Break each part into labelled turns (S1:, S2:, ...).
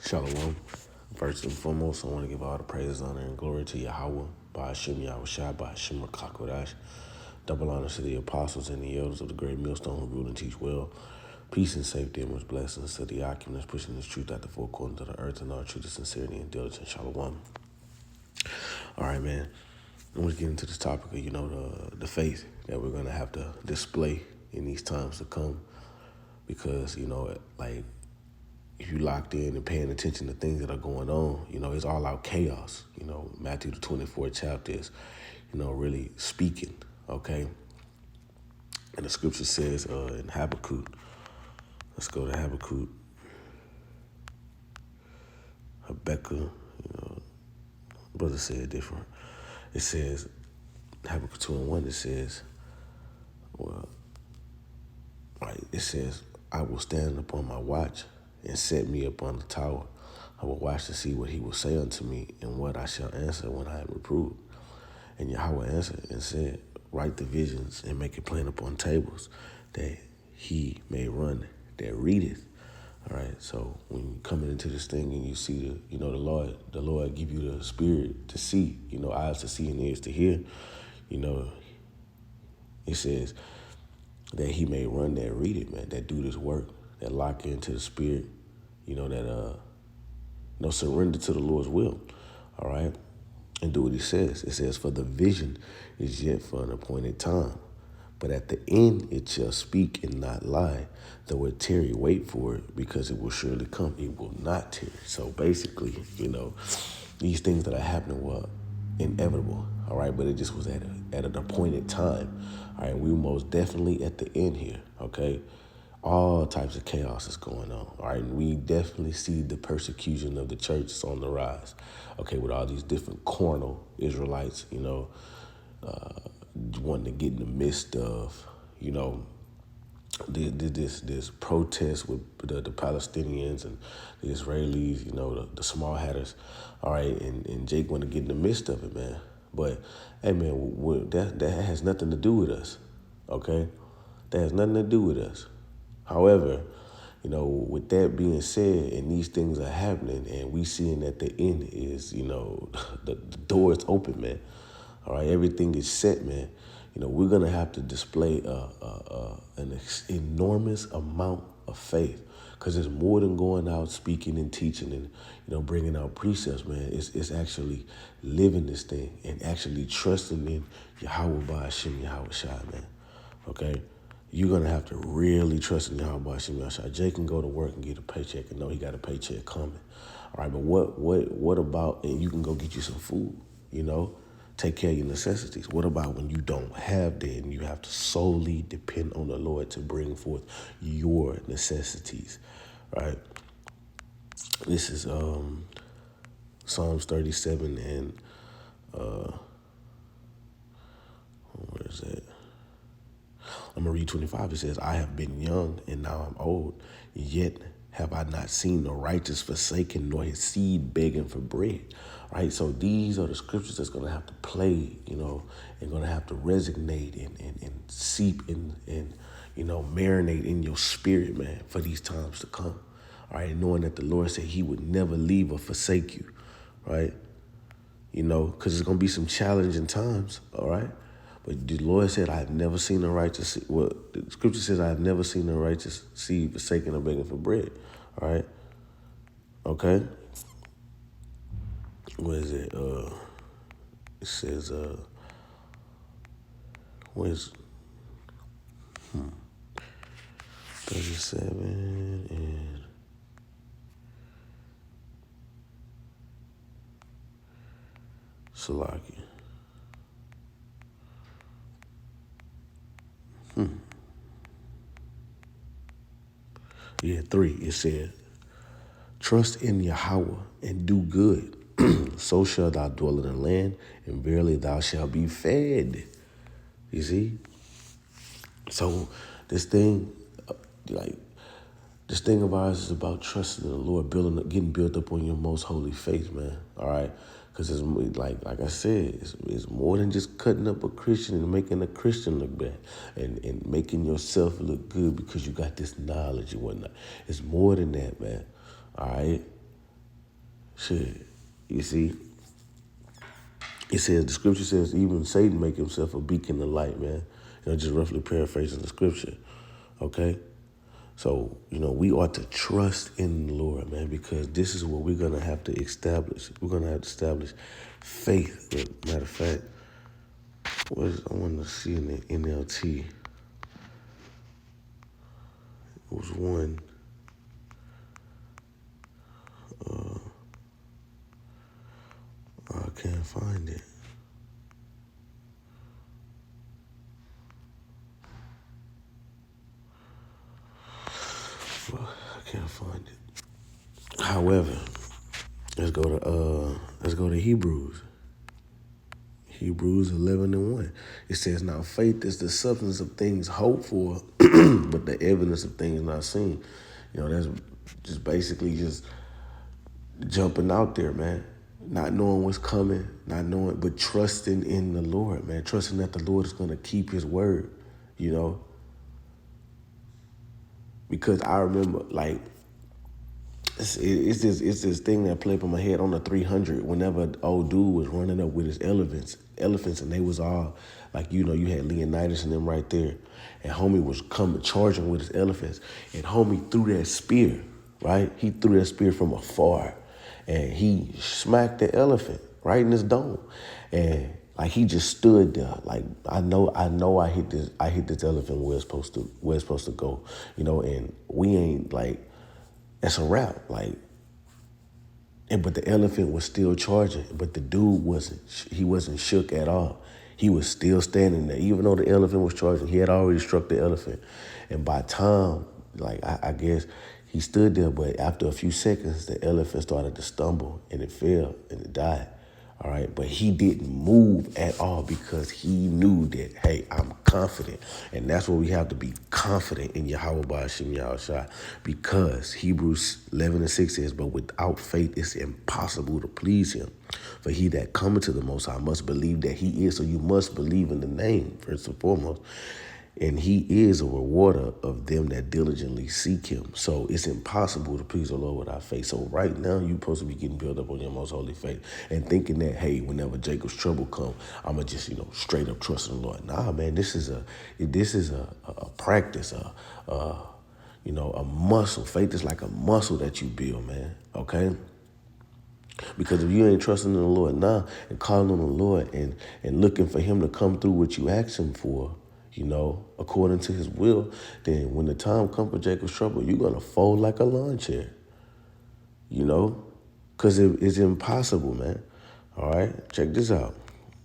S1: Shalom. First and foremost, I want to give all the praise, honor, and glory to Yahweh, by Hashem Yahushua, by Hashem Rakakodash. Double honor to the apostles and the elders of the great millstone who rule and teach well. Peace and safety and much blessings to the occupants pushing this truth out the four corners of the earth and all truth of sincerity and diligence. Shalom. All right, man. I want to get into this topic of, the faith that we're going to have to display in these times to come. Because, if you locked in and paying attention to things that are going on, it's all out chaos. Matthew the 24th chapter is, really speaking, okay? And the scripture says in Habakkuk, let's go to Habakkuk, brother said different. It says, Habakkuk 2:1, it says, it says, I will stand upon my watch and set me upon the tower. I will watch to see what he will say unto me and what I shall answer when I am reproved. And Yahweh answered and said, write the visions and make it plain upon tables, that he may run that readeth. All right. So when you coming into this thing and you see the Lord give you the spirit to see, eyes to see and ears to hear, it says that he may run that read it, man, that do this work, that lock into the spirit, that surrender to the Lord's will. All right. And do what he says. It says, for the vision is yet for an appointed time, but at the end it shall speak and not lie. Though it tarry, wait for it, because it will surely come. It will not tarry. So basically, these things that are happening were inevitable. All right. But it just was at an appointed time. All right. We were most definitely at the end here. Okay. All types of chaos is going on. All right. And we definitely see the persecution of the church is on the rise. Okay. With all these different carnal Israelites, wanting to get in the midst of, this protest with the Palestinians and the Israelis, the small hatters. All right. And Jake want to get in the midst of it, man. But, hey, man, that has nothing to do with us. Okay. That has nothing to do with us. However, with that being said, and these things are happening, and we seeing that the end is, the door is open, man. All right, everything is set, man. We're gonna have to display an enormous amount of faith, because it's more than going out speaking and teaching and bringing out precepts, man. It's actually living this thing and actually trusting in Yahweh by Hashem Yahushua, man. Okay. You're going to have to really trust in Yahweh Hashem Yahushua. Jay can go to work and get a paycheck and know he got a paycheck coming. All right, but what about, and you can go get you some food, take care of your necessities. What about when you don't have that and you have to solely depend on the Lord to bring forth your necessities, right? This is Psalms 37 and where is that? I'm going to read 25. It says, I have been young and now I'm old, yet have I not seen the righteous forsaken, nor his seed begging for bread. All right, so these are the scriptures that's going to have to play, and going to have to resonate and seep and marinate in your spirit, man, for these times to come. All right, knowing that the Lord said he would never leave or forsake you, right? Because it's going to be some challenging times, all right? But the Lord said, I have never seen the righteous. The scripture says, I have never seen the righteous seed forsaken or begging for bread. All right. Okay. What is it? It says, what is 37 and Salaki. Yeah, 3. It said, trust in Yahweh and do good. So shall thou dwell in the land, and verily thou shalt be fed. You see? So this thing of ours is about trusting in the Lord, getting built up on your most holy faith, man. All right? Because it's like I said, it's more than just cutting up a Christian and making a Christian look bad and making yourself look good because you got this knowledge and whatnot. It's more than that, man. All right? Shit. You see, it says, the scripture says, even Satan make himself a beacon of light, man. Just roughly paraphrasing the scripture. Okay? So, we ought to trust in the Lord, man, because this is what we're going to have to establish. We're going to have to establish faith. Matter of fact, I want to see in the NLT. It was one. I can't find it. I can't find it. However, let's go to Hebrews. Hebrews 11:1. It says, now faith is the substance of things hoped for, but the evidence of things not seen. That's just basically just jumping out there, man. Not knowing what's coming, but trusting in the Lord, man. Trusting that the Lord is going to keep his word, Because I remember, like, it's this thing that played up in my head on the 300. Whenever the old dude was running up with his elephants, and they was all like, you had Leonidas and them right there, and homie was coming charging with his elephants, and homie threw that spear, right? He threw that spear from afar, and he smacked the elephant right in his dome, and like he just stood there, like I know I hit this elephant where it's supposed to go, and we ain't like. It's a wrap, like, but the elephant was still charging, but the dude wasn't shook at all. He was still standing there, even though the elephant was charging. He had already struck the elephant, and by time, like I guess he stood there, but after a few seconds, the elephant started to stumble and it fell and it died. All right, but he didn't move at all because he knew that, hey, I'm confident. And that's what we have to be confident in Yahweh Ba'ashim Yahushua, because Hebrews 11:6 says, but without faith, it's impossible to please him. For he that cometh to the Most High must believe that he is. So you must believe in the name, first and foremost. And he is a rewarder of them that diligently seek him. So it's impossible to please the Lord without faith. So right now, you're supposed to be getting built up on your most holy faith and thinking that, hey, whenever Jacob's trouble come, I'm going to just, straight up trust in the Lord. Nah, man, this is a practice, a muscle. Faith is like a muscle that you build, man, okay? Because if you ain't trusting in the Lord now and calling on the Lord and looking for him to come through what you ask him for, according to his will, then when the time comes for Jacob's trouble, you're going to fold like a lawn chair, because it's impossible, man. All right, check this out.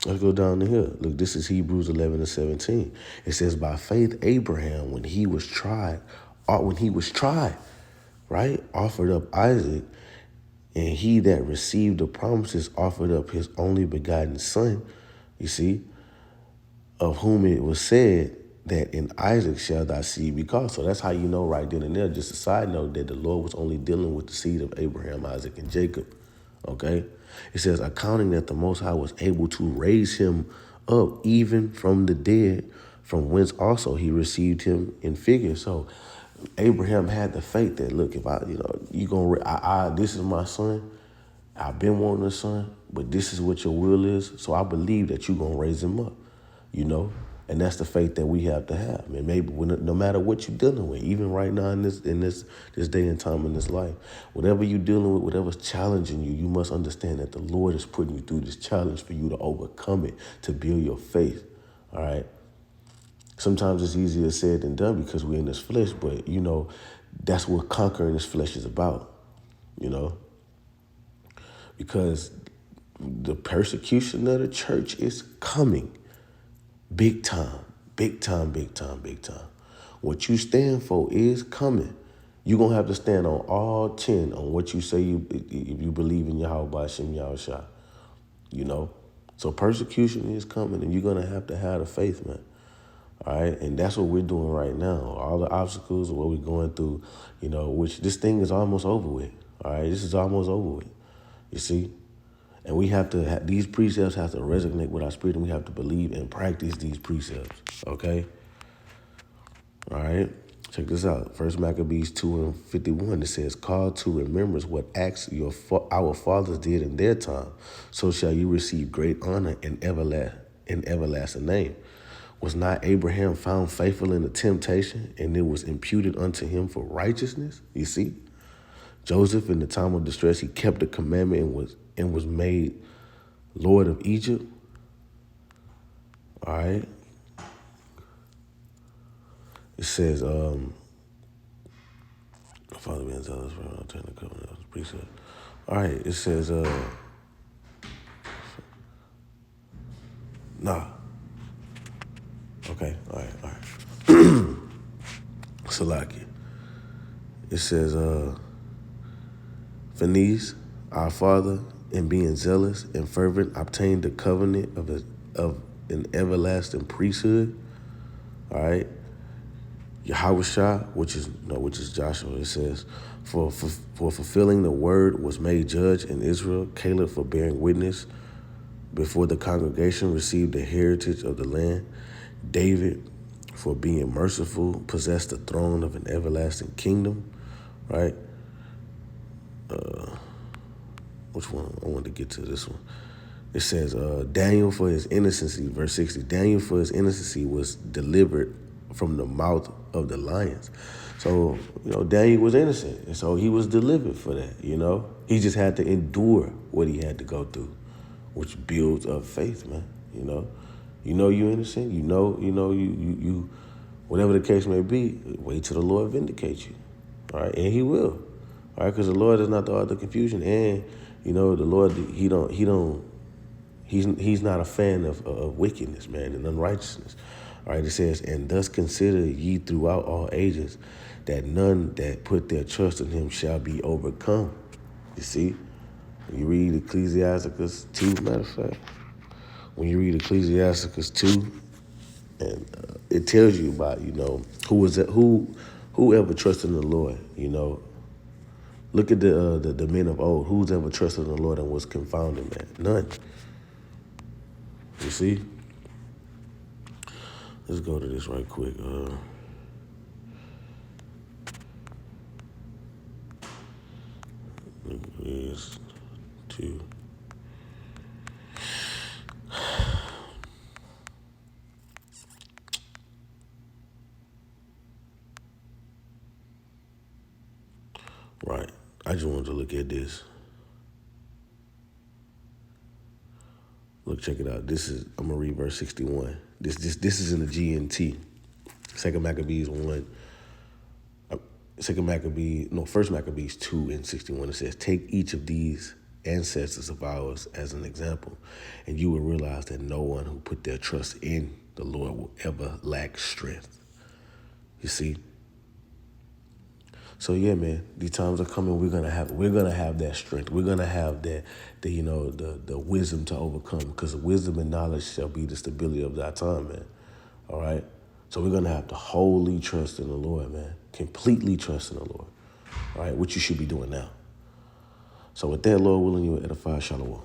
S1: Let's go down to here. Look, this is Hebrews 11:17. It says, by faith, Abraham, when he was tried, right, offered up Isaac, and he that received the promises offered up his only begotten son, you see, of whom it was said that in Isaac shall thy seed be called. So that's how you know right then and there, just a side note, that the Lord was only dealing with the seed of Abraham, Isaac, and Jacob, okay? It says, accounting that the Most High was able to raise him up even from the dead, from whence also he received him in figure. So Abraham had the faith that, look, if this is my son, I've been wanting a son, but this is what your will is. So I believe that you're going to raise him up, and that's the faith that we have to have. And maybe no matter what you're dealing with, even right now in this day and time in this life, whatever you're dealing with, whatever's challenging you, you must understand that the Lord is putting you through this challenge for you to overcome it, to build your faith. All right. Sometimes it's easier said than done because we're in this flesh, but, that's what conquering this flesh is about, because the persecution of the church is coming big time, big time, big time, big time. What you stand for is coming. You're going to have to stand on all 10 on what you say if you believe in Yahweh Ba'ashim Yahushua, So persecution is coming, and you're going to have the faith, man. All right, and that's what we're doing right now. All the obstacles, what we're going through, which this thing is almost over with. All right, this is almost over with. You see? And we have to, these precepts have to resonate with our spirit, and we have to believe and practice these precepts, okay? All right? Check this out. First Maccabees 2:51. It says, "Call to remembrance what acts our fathers did in their time. So shall you receive great honor and everlasting name. Was not Abraham found faithful in the temptation, and it was imputed unto him for righteousness?" You see, Joseph in the time of distress, he kept the commandment and was made Lord of Egypt. All right. It says, Father being zealous for obtaining the covenant of the priesthood. All right, it says, nah. Okay, all right. Salaki. It says, Phineas, our father, in being zealous and fervent, obtained the covenant of an everlasting priesthood. All right. Yahushua, which is Joshua, it says, for fulfilling the word was made judge in Israel. Caleb for bearing witness before the congregation received the heritage of the land. David for being merciful possessed the throne of an everlasting kingdom. Right? Which one? I wanted to get to this one. It says, Daniel for his innocency, verse 60. Daniel for his innocency was delivered from the mouth of the lions. So, Daniel was innocent. And so he was delivered for that, He just had to endure what he had to go through, which builds up faith, man. You're innocent. You whatever the case may be, wait till the Lord vindicates you. All right, and he will. All right, because the Lord is not the author of confusion. And, the Lord, he's not a fan of wickedness, man, and unrighteousness. All right, it says, and thus consider ye throughout all ages that none that put their trust in him shall be overcome. You see, when you read Ecclesiasticus 2, matter of fact, when you read Ecclesiasticus 2, and it tells you about, who ever trusted in the Lord, Look at the men of old. Who's ever trusted in the Lord and was confounded, man? None. You see? Let's go to this right quick. Is 2. Right. I just wanted to look at this. Look, check it out. I'm gonna read verse 61. This is in the GNT. First Maccabees 2 and 61. It says, take each of these ancestors of ours as an example, and you will realize that no one who put their trust in the Lord will ever lack strength. You see? So yeah, man, these times are coming. We're gonna have that strength. We're gonna have that, the wisdom to overcome, because wisdom and knowledge shall be the stability of that time, man. All right. So we're gonna have to wholly trust in the Lord, man. Completely trust in the Lord. All right, what you should be doing now. So with that, Lord willing, you will edify. Shalom.